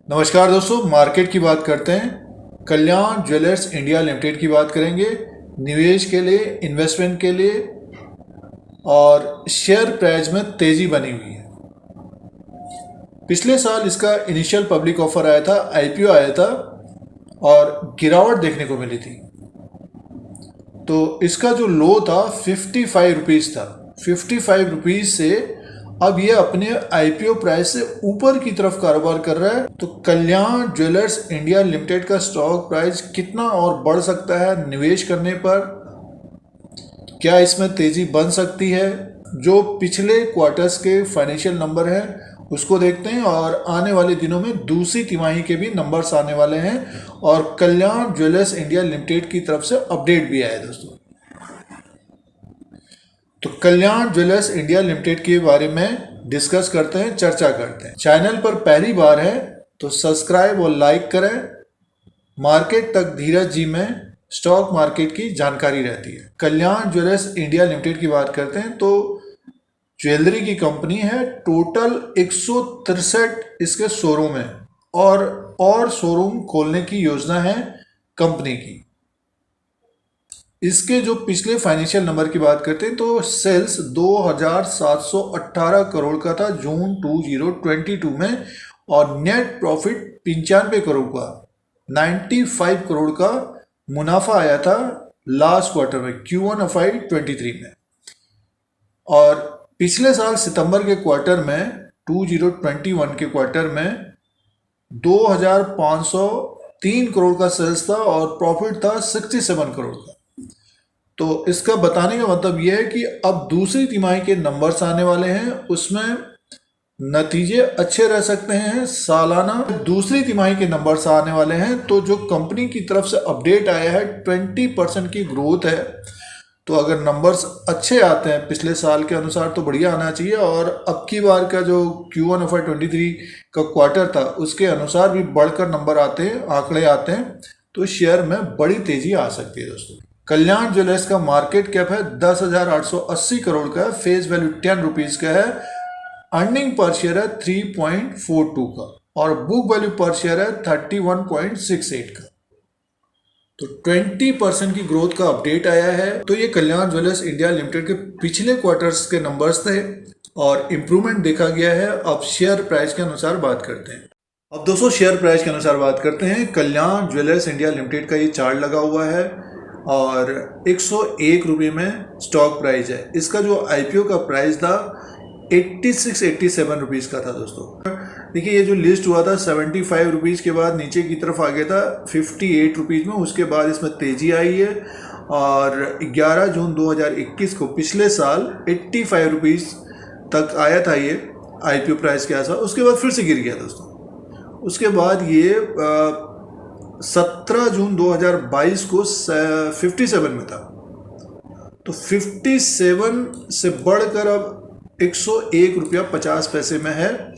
नमस्कार दोस्तों, मार्केट की बात करते हैं। कल्याण ज्वेलर्स इंडिया लिमिटेड की बात करेंगे निवेश के लिए, इन्वेस्टमेंट के लिए। और शेयर प्राइस में तेज़ी बनी हुई है। पिछले साल इसका इनिशियल पब्लिक ऑफर आया था, आईपीओ आया था और गिरावट देखने को मिली थी। तो इसका जो लो था 55 रुपीज़ था। 55 रुपीज़ से अब ये अपने आईपीओ प्राइस से ऊपर की तरफ कारोबार कर रहा है। तो कल्याण ज्वेलर्स इंडिया लिमिटेड का स्टॉक प्राइस कितना और बढ़ सकता है निवेश करने पर? क्या इसमें तेज़ी बन सकती है? जो पिछले क्वार्टर्स के फाइनेंशियल नंबर हैं उसको देखते हैं, और आने वाले दिनों में दूसरी तिमाही के भी नंबर्स आने वाले हैं और कल्याण ज्वेलर्स इंडिया लिमिटेड की तरफ से अपडेट भी आया दोस्तों। तो कल्याण ज्वेलर्स इंडिया लिमिटेड के बारे में डिस्कस करते हैं, चर्चा करते हैं। चैनल पर पहली बार है तो सब्सक्राइब और लाइक करें। मार्केट तक धीरज जी में स्टॉक मार्केट की जानकारी रहती है। कल्याण ज्वेलर्स इंडिया लिमिटेड की बात करते हैं तो ज्वेलरी की कंपनी है। टोटल 163 इसके शोरूम है और शोरूम खोलने की योजना है कंपनी की। इसके जो पिछले फाइनेंशियल नंबर की बात करते हैं तो सेल्स 2718 करोड़ का था जून 2022 में, और नेट प्रॉफिट 95 करोड़ का, 95 करोड़ का मुनाफा आया था लास्ट क्वार्टर में, Q1 FY 23 में। और पिछले साल सितंबर के क्वार्टर में, 2021 के क्वार्टर में 2503 करोड़ का सेल्स था और प्रॉफिट था 67 करोड़ का। तो इसका बताने का मतलब यह है कि अब दूसरी तिमाही के नंबर्स आने वाले हैं, उसमें नतीजे अच्छे रह सकते हैं। सालाना दूसरी तिमाही के नंबर्स आने वाले हैं, तो जो कंपनी की तरफ से अपडेट आया है 20% की ग्रोथ है। तो अगर नंबर्स अच्छे आते हैं पिछले साल के अनुसार तो बढ़िया आना चाहिए, और अब की बार का जो Q1 FY 23 का क्वार्टर था उसके अनुसार भी बढ़कर नंबर आते हैं, आंकड़े आते हैं, तो शेयर में बड़ी तेजी आ सकती है दोस्तों। कल्याण ज्वेलर्स का मार्केट कैप है 10,880 करोड़ का है, फेस वैल्यू 10 रुपीज़ का है, अर्निंग पर शेयर है 3.42 का, और बुक वैल्यू पर शेयर है 31.68 का। तो 20% की ग्रोथ का अपडेट आया है। तो ये कल्याण ज्वेलर्स इंडिया लिमिटेड के पिछले क्वार्टर्स के नंबर्स थे और इम्प्रूवमेंट देखा गया है। अब शेयर प्राइस के अनुसार बात करते हैं। अब दोस्तों शेयर प्राइस के अनुसार बात करते हैं। कल्याण ज्वेलर्स इंडिया लिमिटेड का ये चार्ट लगा हुआ है और 101 रुपये में स्टॉक प्राइस है। इसका जो आईपीओ का प्राइस था 86-87 रुपीज़ का था दोस्तों। देखिए ये जो लिस्ट हुआ था 75 रुपीज़ के बाद नीचे की तरफ आ गया था 58 रुपीज़ में, उसके बाद इसमें तेज़ी आई है और 11 जून 2021 को पिछले साल 85 रुपीज़ तक आया था ये आईपीओ प्राइस के आसपास। उसके बाद फिर से गिर गया दोस्तों। उसके बाद ये 17 जून 2022 को 57 में था। तो 57 से बढ़कर अब 101 रुपया 50 पैसे में है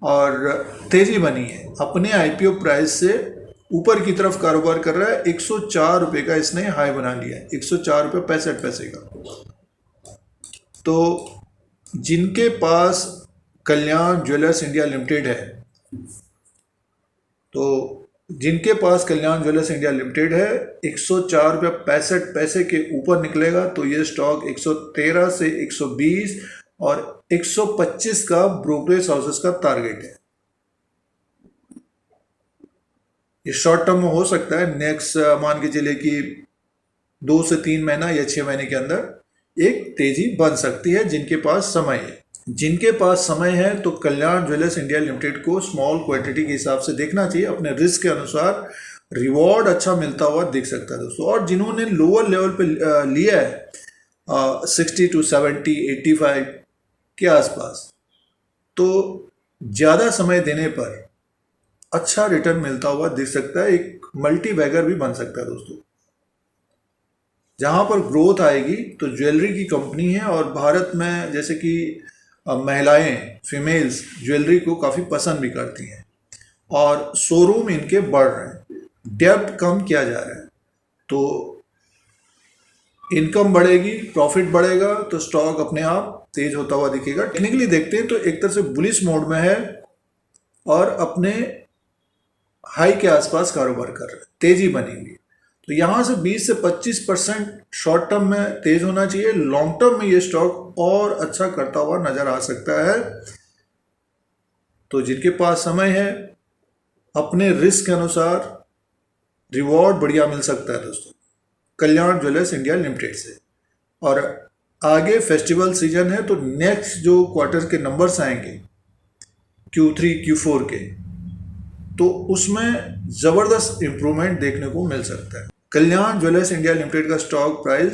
और तेजी बनी है। अपने आईपीओ प्राइस से ऊपर की तरफ कारोबार कर रहा है। 104 रुपये का इसने हाई बना लिया है, 104 रुपये 65 पैसे का। तो जिनके पास कल्याण ज्वेलर्स इंडिया लिमिटेड है, तो जिनके पास कल्याण ज्वेलर्स इंडिया लिमिटेड है 104 रुपये 65 पैसे के ऊपर निकलेगा तो ये स्टॉक 113 से 120 और 125 का ब्रोकरेज हाउसेस का टारगेट है। ये शॉर्ट टर्म में हो सकता है, नेक्स्ट मान के चलिए कि 2 से 3 महीना या 6 महीने के अंदर एक तेजी बन सकती है जिनके पास समय है। जिनके पास समय है तो कल्याण ज्वेलर्स इंडिया लिमिटेड को स्मॉल क्वांटिटी के हिसाब से देखना चाहिए। अपने रिस्क के अनुसार रिवॉर्ड अच्छा मिलता हुआ दिख सकता है दोस्तों। और जिन्होंने लोअर लेवल पे लिया है 60 to 70, 85 के आसपास, तो ज़्यादा समय देने पर अच्छा रिटर्न मिलता हुआ दिख सकता है। एक मल्टी बैगर भी बन सकता है दोस्तों। जहाँ पर ग्रोथ आएगी तो ज्वेलरी की कंपनी है, और भारत में जैसे कि महिलाएं, फीमेल्स ज्वेलरी को काफ़ी पसंद भी करती हैं और शोरूम इनके बढ़ रहे हैं, डेब्ट कम किया जा रहा है, तो इनकम बढ़ेगी, प्रॉफिट बढ़ेगा, तो स्टॉक अपने आप तेज होता हुआ दिखेगा। टेक्निकली देखते हैं तो एक तरह से बुलिश मोड में है और अपने हाई के आसपास कारोबार कर रहे हैं, तेजी बनी हुई है। तो यहाँ से 20 से 25% शॉर्ट टर्म में तेज होना चाहिए। लॉन्ग टर्म में ये स्टॉक और अच्छा करता हुआ नजर आ सकता है। तो जिनके पास समय है, अपने रिस्क के अनुसार रिवॉर्ड बढ़िया मिल सकता है दोस्तों, कल्याण ज्वेलर्स इंडिया लिमिटेड से। और आगे फेस्टिवल सीजन है, तो नेक्स्ट जो क्वार्टर के नंबर्स आएंगे Q3 Q4 के, तो उसमें ज़बरदस्त इम्प्रूवमेंट देखने को मिल सकता है। कल्याण ज्वेलर्स इंडिया लिमिटेड का स्टॉक प्राइस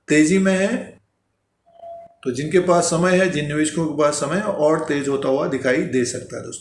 तेजी में है। तो जिनके पास समय है, जिन निवेशकों के पास समय और तेज होता हुआ दिखाई दे सकता है दोस्तों।